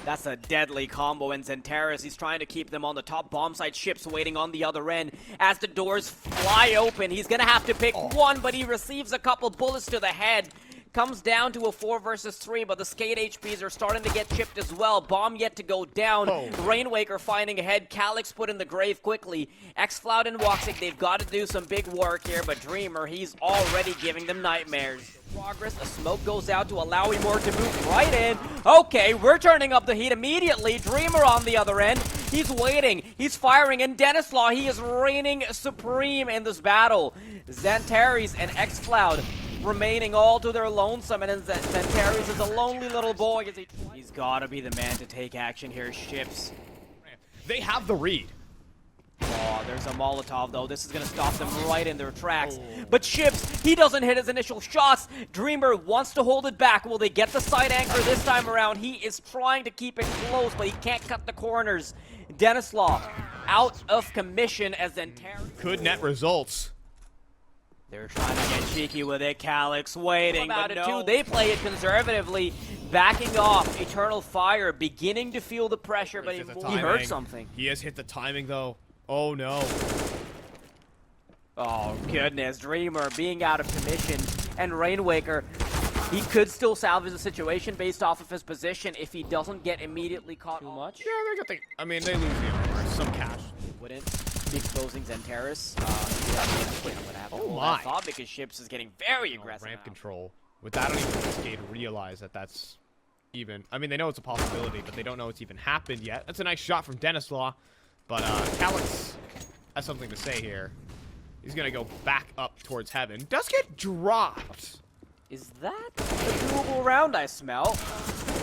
That's a deadly combo, and XANTARES, he's trying to keep them on the top bomb site. Ships waiting on the other end. As the doors fly open, he's gonna have to pick one, but he receives a couple bullets to the head. Comes down to a 4 versus 3, but the SKADE HPs are starting to get chipped as well. Bomb yet to go down. Rainwaker finding ahead. Calyx put in the grave quickly. XFloud and Woxic, they've got to do some big work here, but Dreamer, he's already giving them nightmares. Progress, a smoke goes out to allow imoRR to move right in. Okay, we're turning up the heat immediately. Dreamer on the other end. He's waiting. He's firing, and Denislaw, he is reigning supreme in this battle. XANTARES and XFloud remaining all to their lonesome, and XANTARES is a lonely little boy. He's gotta be the man to take action here. Ships. They have the read. Oh, there's a Molotov, though. This is going to stop them right in their tracks. But Ships, he doesn't hit his initial shots. Dreamer wants to hold it back. Will they get the side anchor this time around? He is trying to keep it close, but he can't cut the corners. Denislaw out of commission as XANTARES. Good net results. They're trying to get cheeky with it. Calyx waiting, but no. They play it conservatively, backing off. Eternal Fire beginning to feel the pressure, but he heard something. He has hit the timing, though. Oh, no. Oh, goodness. Dreamer being out of commission, and Rainwaker, he could still salvage the situation based off of his position if he doesn't get immediately caught too much. Yeah, they're getting. I mean, they lose some cash. Wouldn't be exposing XANTARES. Oh my! I thought because Ships is getting very aggressive. Ramp control. With that, I don't even think SKADE realize that that's even. I mean, they know it's a possibility, but they don't know it's even happened yet. That's a nice shot from Denislaw, but Calyx has something to say here. He's gonna go back up towards heaven. Does get dropped. Is that a doable round I smell?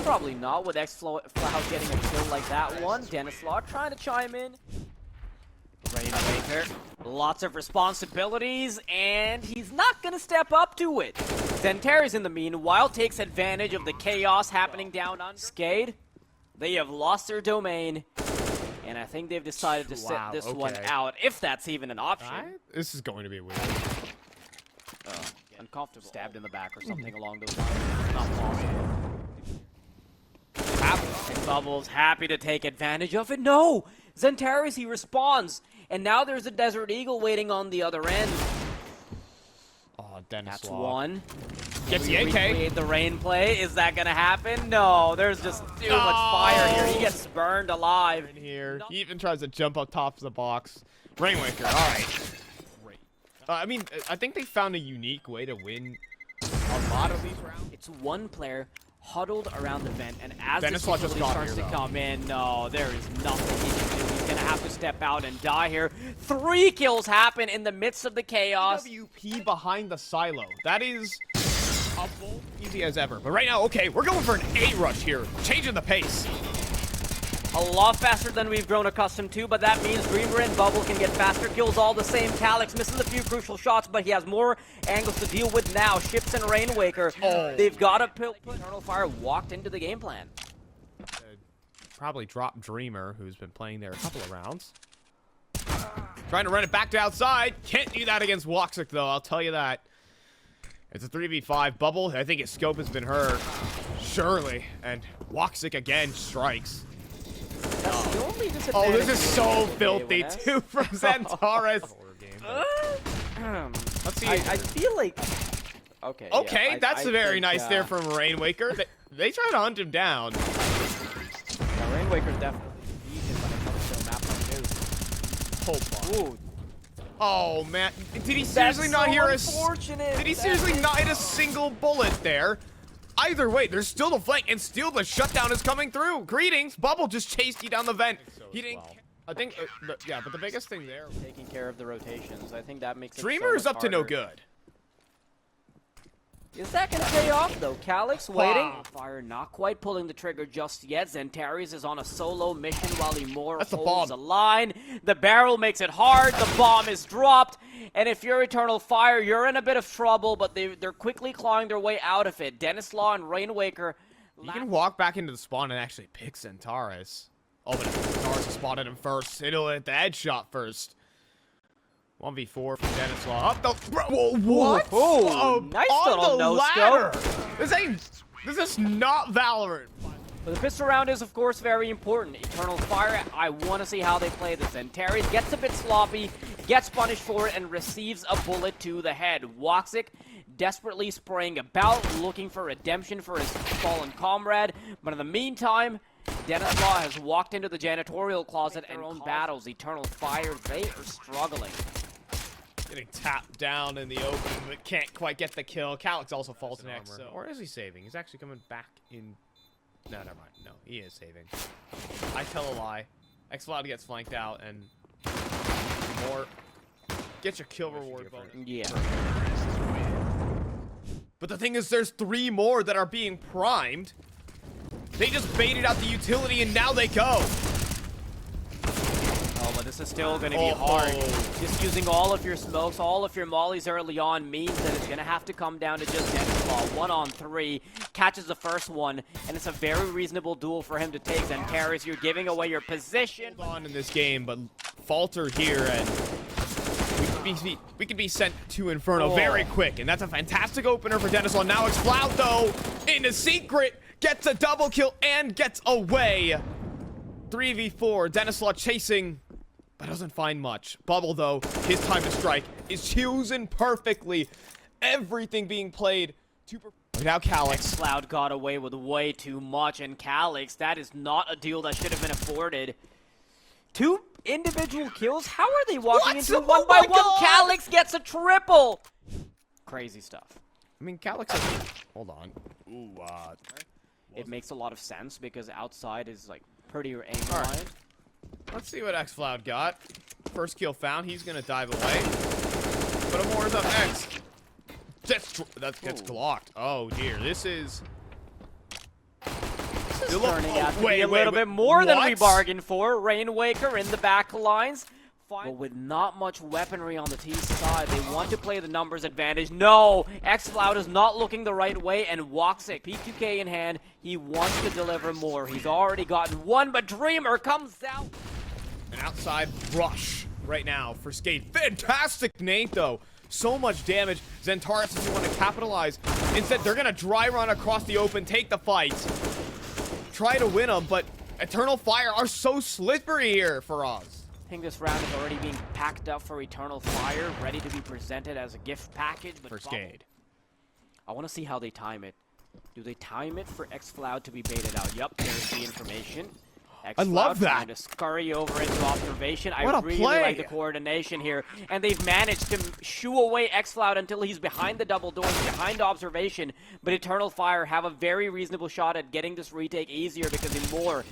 Probably not with XFloud getting a kill like that one. Denislaw trying to chime in. Rainwaker, lots of responsibilities, and he's not going to step up to it. XANTARES, in the meanwhile, takes advantage of the chaos happening down on SKADE. They have lost their domain, and I think they've decided to set this one out, if that's even an option. This is going to be weird. Uncomfortable. Stabbed in the back or something along those lines. Not possible. And Bubbles happy to take advantage of it. No! XANTARES, he responds. And now there's a Desert Eagle waiting on the other end. Oh, Denislaw. That's one. Gets the AK. Recreate the rain play. Is that going to happen? No, there's just too much fire here. He gets burned alive. In here. He even tries to jump up top of the box. Rainwaker, all right. Great. I mean, I think they found a unique way to win a lot of these rounds. It's one player huddled around the vent, and as Denislaw the facility starts to come in, no, there is nothing he can do. He's gonna have to step out and die here. 3 kills happen in the midst of the chaos. WP behind the silo. That is easy as ever. But right now, okay, we're going for an A rush here, changing the pace. A lot faster than we've grown accustomed to, but that means Dreamer and Bubble can get faster kills all the same. Calyx misses a few crucial shots, but he has more angles to deal with now. Ships and Rainwaker, they've got to put Eternal Fire walked into the game plan. Probably drop Dreamer, who's been playing there a couple of rounds. Trying to run it back to outside. Can't do that against Woxic, though, I'll tell you that. It's a 3v5. Bubble, I think his scope has been hurt. Surely. And Woxic again strikes. Oh, this is so filthy, too, from XANTARES. Let's see. I feel like... Okay, yeah, that's very nice there from Rainwaker. They try to hunt him down. Yeah, Rainwaker's definitely decent when it comes to a map like this. Hold on. Oh, man. Did he seriously not hear us? Did he seriously not hit a single bullet there? Either way, there's still the flank, and still the shutdown is coming through. Greetings. Bubble just chased you down the vent. He didn't... I think... yeah, but the biggest thing there... Taking care of the rotations. I think that makes it Dreamer is up to no good. Is that going to pay off, though? Calyx waiting. Fire not quite pulling the trigger just yet. XANTARES is on a solo mission while imoRR holds a line. The barrel makes it hard. The bomb is dropped. And if you're Eternal Fire, you're in a bit of trouble, but they're quickly clawing their way out of it. Denislaw and Rainwaker. He can walk back into the spawn and actually pick XANTARES. Oh, but XANTARES spotted him first. It'll hit the headshot first. 1v4 for Denislaw. Up the... Whoa, what? Oh, nice little no-scope. This is not Valorant. But the pistol round is, of course, very important. Eternal Fire, I want to see how they play this. Antares gets a bit sloppy, gets punished for it, and receives a bullet to the head. Woxic desperately spraying about, looking for redemption for his fallen comrade. But in the meantime, Denislaw has walked into the janitorial closet and own battles. Eternal Fire, they are struggling. Getting tapped down in the open, but can't quite get the kill. Calyx also falls in armor. So. Or is he saving? He's actually coming back in... No, never mind. No, he is saving. I tell a lie. XCloud gets flanked out, and... More... Get your kill reward bonus. Yeah. But the thing is, there's 3 more that are being primed. They just baited out the utility, and now they go. Oh, but this is still going to be hard. Just using all of your smokes, all of your mollies early on means that it's going to have to come down to just Denislaw. 1 on 3, catches the first one, and it's a very reasonable duel for him to take. Antares, you're giving away your position. Hold on in this game, but falter here, and we could be sent to Inferno very quick, and that's a fantastic opener for Denislaw. Now XCloud, though, into secret, gets a double kill and gets away. 3v4, Denislaw chasing, but doesn't find much. Bubble, though, his time to strike is chosen perfectly. Everything being played to... Now Calyx. XCloud got away with way too much, and Calyx, that is not a deal that should have been afforded. 2 individual kills? How are they walking into 1 by 1? Calyx gets a triple! Crazy stuff. I mean, Calyx has... Hold on. Ooh, it makes a lot of sense because outside is like pretty aim-aligned. Let's see what XCloud got. First kill found. He's gonna dive away. But Amor's up next. That gets blocked. Oh dear. This is turning out to be a little bit more than we bargained for. Rainwaker in the back lines. But with not much weaponry on the T side, they want to play the numbers advantage. No! XCloud is not looking the right way, and Woxic, P2K in hand, he wants to deliver more. He's already gotten 1, but Dreamer comes out. An outside rush right now for SKADE. Fantastic nade, though. So much damage. XANTARES doesn't want to capitalize. Instead, they're going to dry run across the open, take the fight. Try to win them, but Eternal Fire are so slippery here for us. I think this round is already being packed up for Eternal Fire, ready to be presented as a gift package. But for SKADE. I want to see how they time it. Do they time it for XCloud to be baited out? Yup, there's the information. I love that. Trying to scurry over into observation. What I really like the coordination here. And they've managed to shoo away XCloud until he's behind the double doors, behind observation. But Eternal Fire have a very reasonable shot at getting this retake easier because imoRR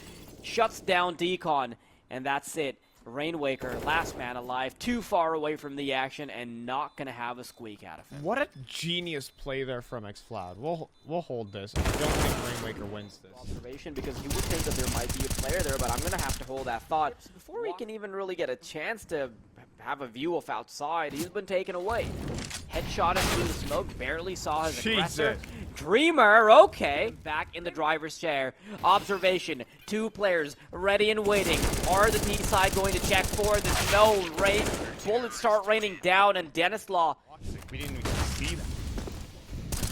shuts down Decon. And that's it. Rainwaker, last man alive, too far away from the action, and not gonna have a squeak out of him. What a genius play there from XCloud. We'll hold this. I don't think Rainwaker wins this. Observation, because you would think that there might be a player there, but I'm gonna have to hold that thought. Before he can even really get a chance to have a view of outside, he's been taken away. Headshot into the smoke, barely saw his aggressor. Dreamer, okay. Back in the driver's chair. Observation, 2 players ready and waiting. Are the T side going to check for this? No, rain. Bullets start raining down, and Denislaw. We didn't even see that.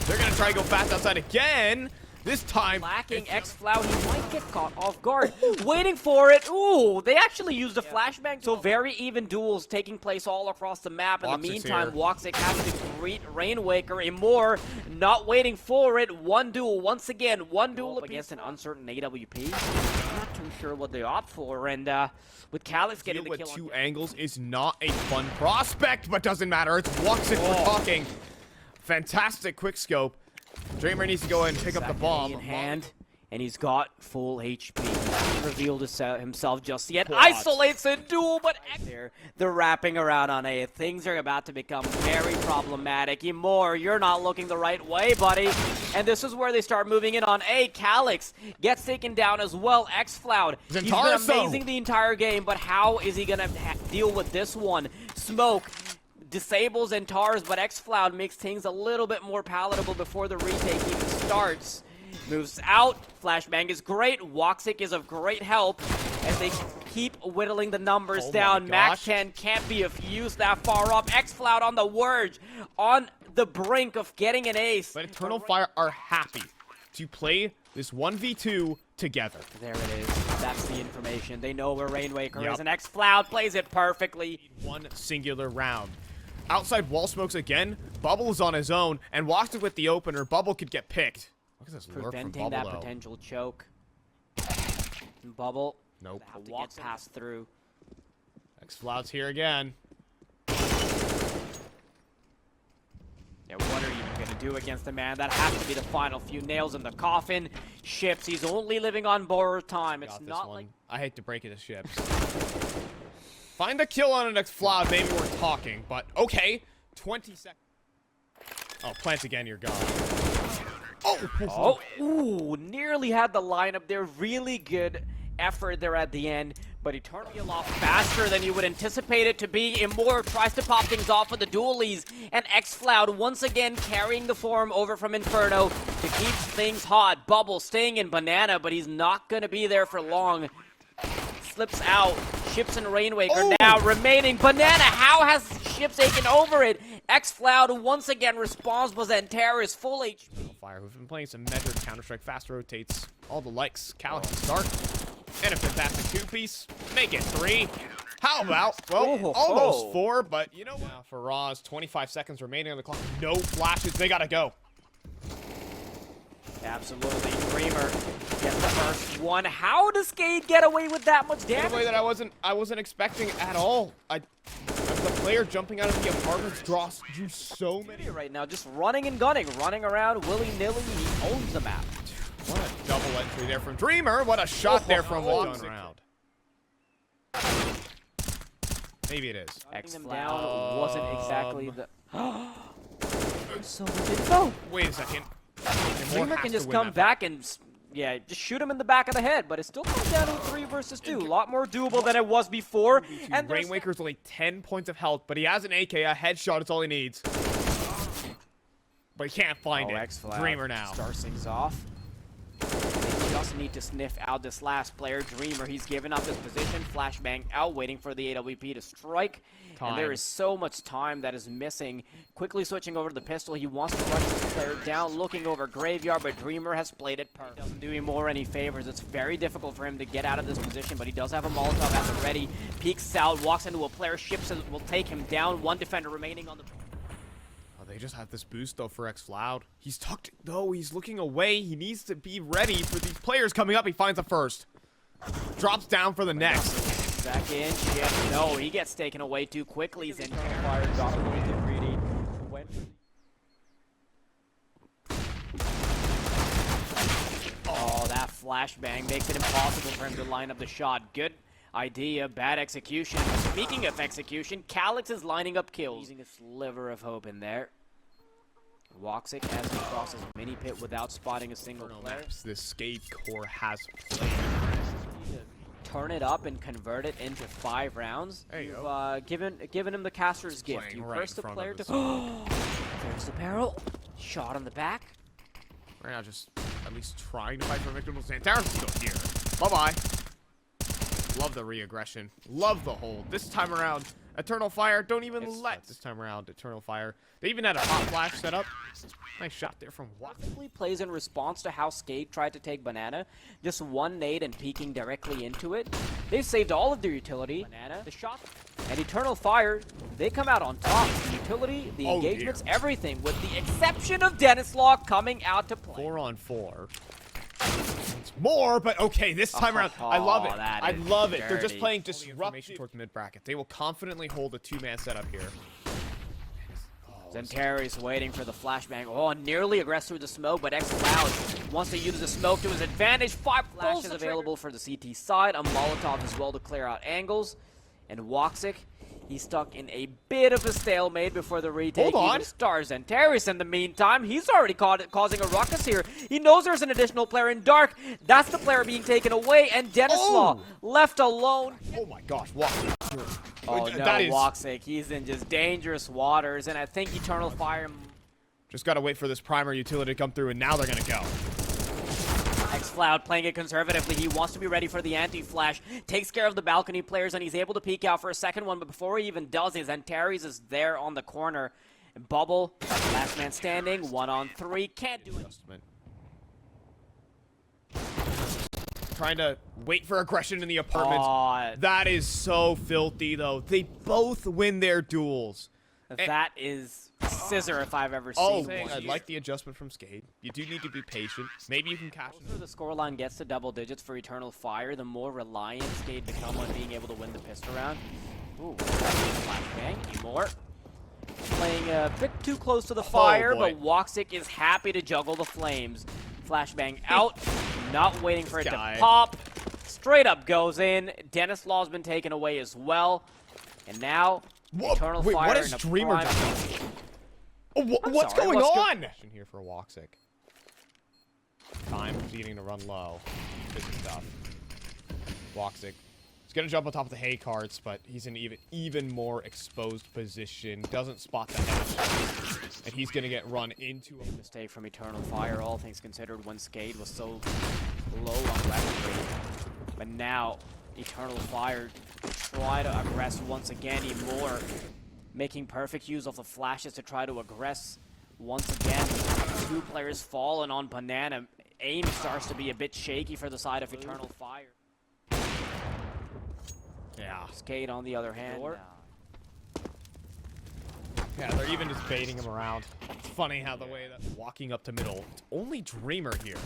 They're going to try to go fast outside again. This time, lacking XCloud, he might get caught off guard. Waiting for it. Ooh, they actually used a flashbang. So very even duels taking place all across the map. In the meantime, Woxic has to greet Rainwaker. imoRR not waiting for it. 1 duel once again. 1 duel against an uncertain AWP. I'm not too sure what they opt for. And with Calyx getting the kill with 2 angles is not a fun prospect, but doesn't matter. It's Woxic we're talking. Fantastic quick scope. Dreamer needs to go ahead and pick up the bomb. In hand, and he's got full HP. He revealed himself just yet. Isolates a duel, but they're wrapping around on A. Things are about to become very problematic. imoRR, you're not looking the right way, buddy. And this is where they start moving in on A. Calyx gets taken down as well. XCloud, he's been amazing the entire game, but how is he going to deal with this one? Smoke disables Antares, but XCloud makes things a little bit more palatable before the retake even starts. Moves out. Flashbang is great. Woxic is of great help as they keep whittling the numbers down. Mac 10 can't be of use that far up. XCloud on the verge, on the brink of getting an ace. But Eternal Fire are happy to play this 1v2 together. There it is. That's the information. They know where Rainwaker Yep. is, and XCloud plays it perfectly. One singular round. Outside wall smokes again. Bubble is on his own, and walks it with the opener. Bubble could get picked. Look at this lurk from Preventing Bubble, that though. potential choke. Bubble. Nope. Have to walk past through. XCloud's here again. Yeah, what are you going to do against a man? That has to be the final few nails in the coffin. Ships, he's only living on borrowed time. It's Got this not one. like... I hate to break it to Ships. Find a kill on an XCloud, maybe we're talking, but okay. 20 seconds. Oh, plant again, you're gone. Oh, ooh, nearly had the lineup there. Really good effort there at the end, but he turned a lot faster than you would anticipate it to be. imoRR tries to pop things off with the dualies, and XCloud once again carrying the form over from Inferno to keep things hot. Bubble staying in Banana, but he's not going to be there for long. Slips out. Ships and Rainwaker now remaining. Banana, how has Ships taken over it? XCloud once again responds, but XANTARES full HP. Fire, who've been playing some measured Counter-Strike, fast rotates, all the likes. Calyx is dark. And a fantastic two-piece. Make it 3. How about, well, almost 4, but you know what? Now for Roz, 25 seconds remaining on the clock. No flashes, they gotta go. Absolutely. Dreamer gets the first one. How does SKADE get away with that much damage? In a way that I wasn't expecting at all. The player jumping out of the apartment draws you so many. Right now, just running and gunning, running around willy-nilly. He owns the map. What a double entry there from Dreamer. What a shot there from Watson. Maybe it is. XCloud wasn't exactly the... So no. Wait a second. Dreamer can just come back and, yeah, just shoot him in the back of the head, but it still comes down to 3 versus 2. A lot more doable than it was before. And Rainwaker's only 10 points of health, but he has an AK. A headshot is all he needs. But he can't find it. XCloud Dreamer now. starts things off. They just need to sniff out this last player. Dreamer, he's given up his position. Flashbang out, waiting for the AWP to strike. And there is so much time that is missing. Quickly switching over to the pistol. He wants to rush this player down, looking over Graveyard, but Dreamer has played it perfect. Doesn't do imoRR any favors. It's very difficult for him to get out of this position, but he does have a Molotov at the ready. Peeks out, walks into a player, ships and will take him down. One defender remaining on the... They just have this boost, though, for XCloud. He's tucked, though. He's looking away. He needs to be ready for these players coming up. He finds the first. Drops down for the next. Second ship. No, he gets taken away too quickly. Fire got away too greedy. Oh, that flashbang makes it impossible for him to line up the shot. Good idea, bad execution. Speaking of execution, Calyx is lining up kills. Using a sliver of hope in there. Woxic as he crosses mini pit without spotting a single player. This SKADE core has played. Turn it up and convert it into 5 rounds. There you You've given him the caster's gift. You right curse the player to... us. There's the barrel. Shot on the back. Right now, just at least trying to fight for victim. XANTARES is still here. Bye-bye. Love the re-aggression. Love the hold. This time around, Eternal Fire, don't even let this time around, Eternal Fire. They even had a hot flash set up. Nice shot there from Watson. Plays in response to how SKADE tried to take Banana. Just one nade and peeking directly into it. They've saved all of their utility. Banana, the shot, and Eternal Fire, they come out on top. The utility, the engagements, everything, with the exception of Denislaw coming out to play. 4-on-4. It's more, but okay, this time around, I love it. I love it. They're just playing disruption towards mid bracket. They will confidently hold a 2-man setup here. XANTARES waiting for the flashbang. Oh, nearly aggressed through the smoke, but XCloud wants to use the smoke to his advantage. 5 flashes available for the CT side. A Molotov as well to clear out angles. And Woxic, he's stuck in a bit of a stalemate before the retake. Hold on. Even stars XANTARES in the meantime. He's already causing a ruckus here. He knows there's an additional player in dark. That's the player being taken away, and Denislaw left alone. Oh my gosh, Woxic. Oh no, Woxic, he's in just dangerous waters, and I think Eternal Fire... Just gotta wait for this primer utility to come through, and now they're gonna go. XCloud playing it conservatively. He wants to be ready for the anti-flash. Takes care of the balcony players, and he's able to peek out for a second one, but before he even does, his XANTARES is there on the corner. Bubble, last man standing, 1-on-3, can't do it. trying to wait for aggression in the apartments. Oh, That is so filthy, though. They both win their duels. that is scissor if I've ever seen one. I like the adjustment from SKADE. You do need to be patient. Maybe you can catch The closer the scoreline gets to double digits for Eternal Fire, the more reliant SKADE become on being able to win the pistol round. Ooh, flashbang, imoRR. Playing a bit too close to the fire, but Woxic is happy to juggle the flames. Flashbang out, not waiting for it to pop. Straight up goes in. Dennis Law's been taken away as well. And now, Eternal Fire what is in a Dreamer prime... What's sorry, going what's on? Here for Woxic. Time proceeding to run low. Good stuff. Woxic. He's gonna jump on top of the hay carts, but he's in an even more exposed position. Doesn't spot the hedge, and he's gonna get run into a mistake from Eternal Fire, all things considered, when SKADE was so low on weaponry. But now, Eternal Fire try to aggress once again. imoRR making perfect use of the flashes to try to aggress once again. Two players falling on Banana. Aim starts to be a bit shaky for the side of Eternal Fire. Yeah. SKADE on the other hand. Yeah, they're even just baiting him around. It's funny how the way that walking up to middle. It's only Dreamer here.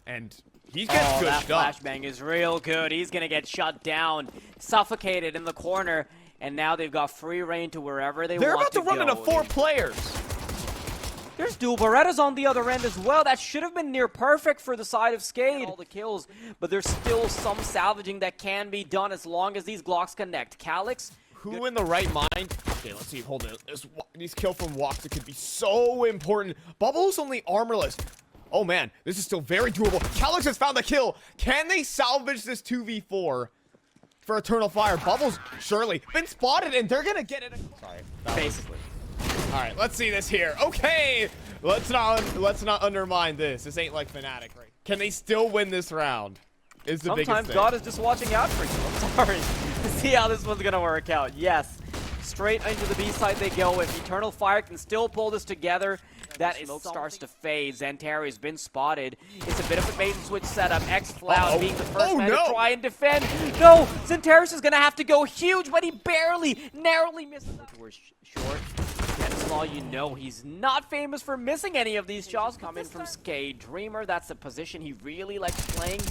And he gets good that stuff. flashbang is real good. He's gonna get shut down, suffocated in the corner, and now they've got free reign to wherever they want to go. They're about to run into 4 players. There's dual Berettas on the other end as well. That should have been near perfect for the side of SKADE. All the kills, but there's still some salvaging that can be done as long as these Glocks connect. Calyx. Who in the right mind? Okay, let's see. Hold it. These kill from Woxic could be so important. Bubble's only armorless. Oh man, this is still very doable. Calyx has found the kill. Can they salvage this 2v4 for Eternal Fire? Bubbles surely been spotted, and they're gonna get it. Sorry, Basically. All right, let's see this here. Okay, let's not undermine this. This ain't like Fnatic, right? Can they still win this round? Is the biggest Sometimes thing. God is just watching out for you. I'm sorry. See how this one's gonna work out. Yes, straight into the B side they go. If Eternal Fire can still pull this together, that smoke starts to fade. XANTARES has been spotted. It's a bit of a bait and switch setup. XCloud being the first man to try and defend. No, XANTARES is gonna have to go huge, but he narrowly misses up. We're short. You know he's not famous for missing any of these shots coming from SKADE. Dreamer, that's the position he really likes playing,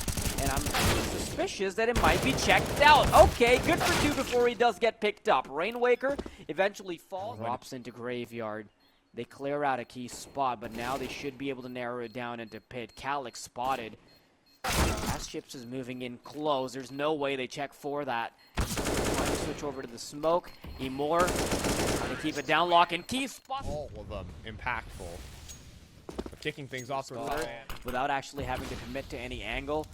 and I'm suspicious that it might be checked out. Okay, good for 2 before he does get picked up. Rainwaker eventually falls. Drops into Graveyard. They clear out a key spot, but now they should be able to narrow it down into Pit. Calyx spotted. As Chips is moving in close, there's no way they check for that. Trying to switch over to the smoke. imoRR trying to keep it down, lock and key spot. All of them impactful. But kicking things off without actually having to commit to any angle.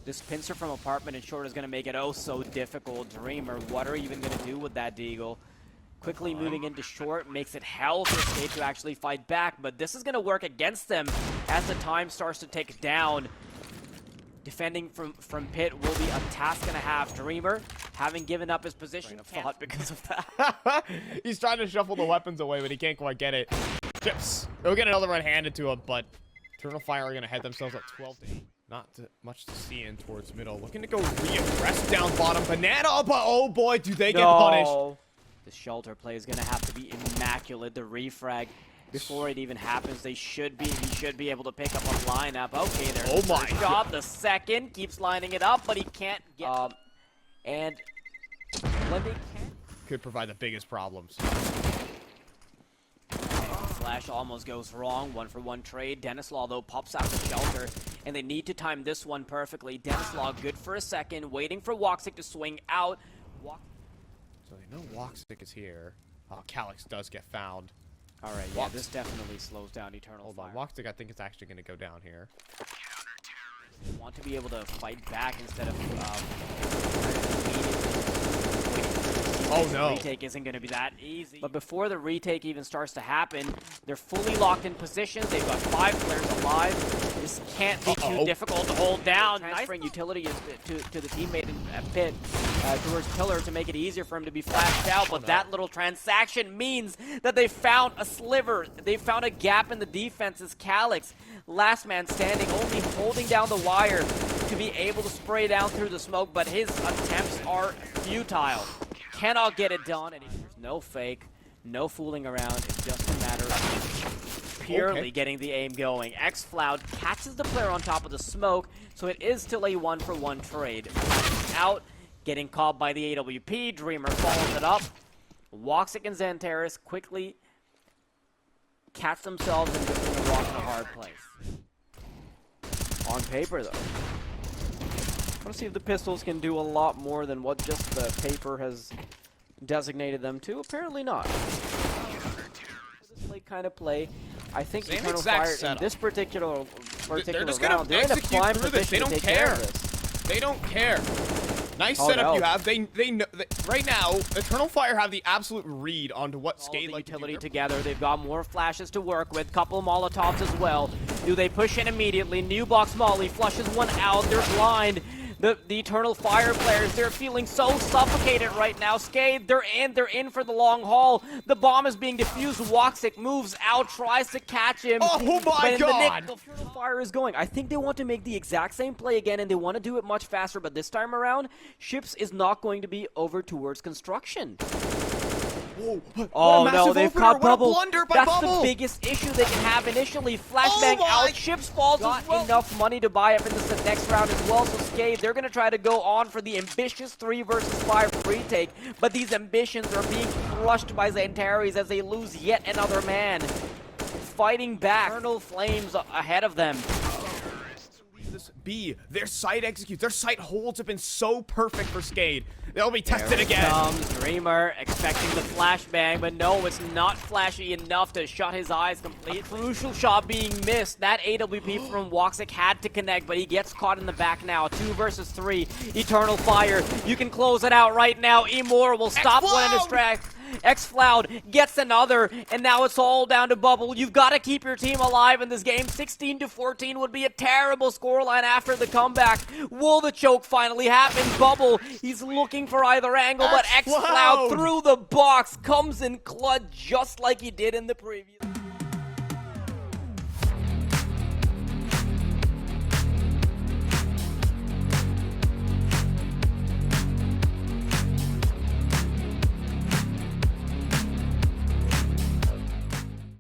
This pincer from apartment and short is going to make it oh so difficult. Dreamer, what are you even going to do with that deagle? Quickly moving into short makes it hell for SKADE to actually fight back, but this is going to work against them as the time starts to tick down. Defending from Pit will be a task and a half. Dreamer, having given up his position, fought because of that. He's trying to shuffle the weapons away, but he can't quite get it. Chips. He'll get another one handed to him, but Eternal Fire are going to head themselves at 12-8. Not much to see in towards middle. Looking to go re-aggress down bottom. Banana, but oh boy, do they get punished. The shelter play is going to have to be immaculate. The refrag. Before it even happens, he should be able to pick up a lineup. Okay, there's the first shot. The second keeps lining it up, but he can't get and when they can, could provide the biggest problems. Flash almost goes wrong. 1-for-1 trade. Dennis Law though pops out the shelter, and they need to time this one perfectly. Dennis Law good for a second, waiting for Woxic to swing out. So they know Woxic is here. Oh, Calyx does get found. All right, yeah, this definitely slows down Eternal Fire. Hold on, Woxic I think it's actually going to go down here. Want to be able to fight back instead of oh no. The retake isn't going to be that easy. But before the retake even starts to happen, they're fully locked in positions. They've got 5 players alive. This can't be too difficult to hold down. Transferring utility to the teammate at Pit towards Pillar to make it easier for him to be flashed out. But that little transaction means that they found a sliver. They found a gap in the defense as Calyx, last man standing, only holding down the wire. to be able to spray down through the smoke, but his attempts are futile. Cannot get it done, and there's no fake, no fooling around. It's just a matter of purely getting the aim going. XFloud catches the player on top of the smoke, so it is still a 1-for-1 trade. Out, getting caught by the AWP. Dreamer follows it up. Woxic and XANTARES quickly catch themselves in between a rock and a hard place. On paper, though. I want to see if the pistols can do a lot more than what just the paper has designated them to. Apparently not. This kind of play, I think Same Eternal exact Fire setup. in this particular They're just round, gonna they're in a execute prime through this. position They to don't take care care. of this. They don't care. Nice Oh, setup no. you have. They know right now. Eternal Fire have the absolute read onto what All SKADE the like to utility do. together. They've got more flashes to work with. Couple Molotovs as well. Do they push in immediately? New box Molly flushes one out. They're blind. The Eternal Fire players, they're feeling so suffocated right now. SKADE, they're in for the long haul. The bomb is being defused. Woxic moves out, tries to catch him. Oh my but in God! The Eternal Fire is going. I think they want to make the exact same play again, and they want to do it much faster, but this time around, Ships is not going to be over towards construction. Whoa, what Oh a massive no, they've opener. caught What a Bubble. blunder by That's Bubble. the biggest issue they can have initially. Flashbang Oh my- out, Ships falls as well. Enough money to buy up into the next round as well. So SKADE, they're going to try to go on for the ambitious 3 versus 5 retake, but these ambitions are being crushed by XANTARES as they lose yet another man. Fighting back. Eternal Flames ahead of them. B, their site executes. Their site holds have been so perfect for SKADE. They'll be tested again. Comes Dreamer, expecting the flashbang, but no, it's not flashy enough to shut his eyes completely. Crucial shot being missed. That AWP from Woxic had to connect, but he gets caught in the back now. 2 versus 3. Eternal Fire. You can close it out right now. imoRR will stop one in his tracks. XFloud gets another, and now it's all down to Bubble. You've got to keep your team alive in this game. 16-14 would be a terrible scoreline after the comeback. Will the choke finally happen? Bubble, he's looking for either angle, but XFloud through the box comes in clutch just like he did in the previous.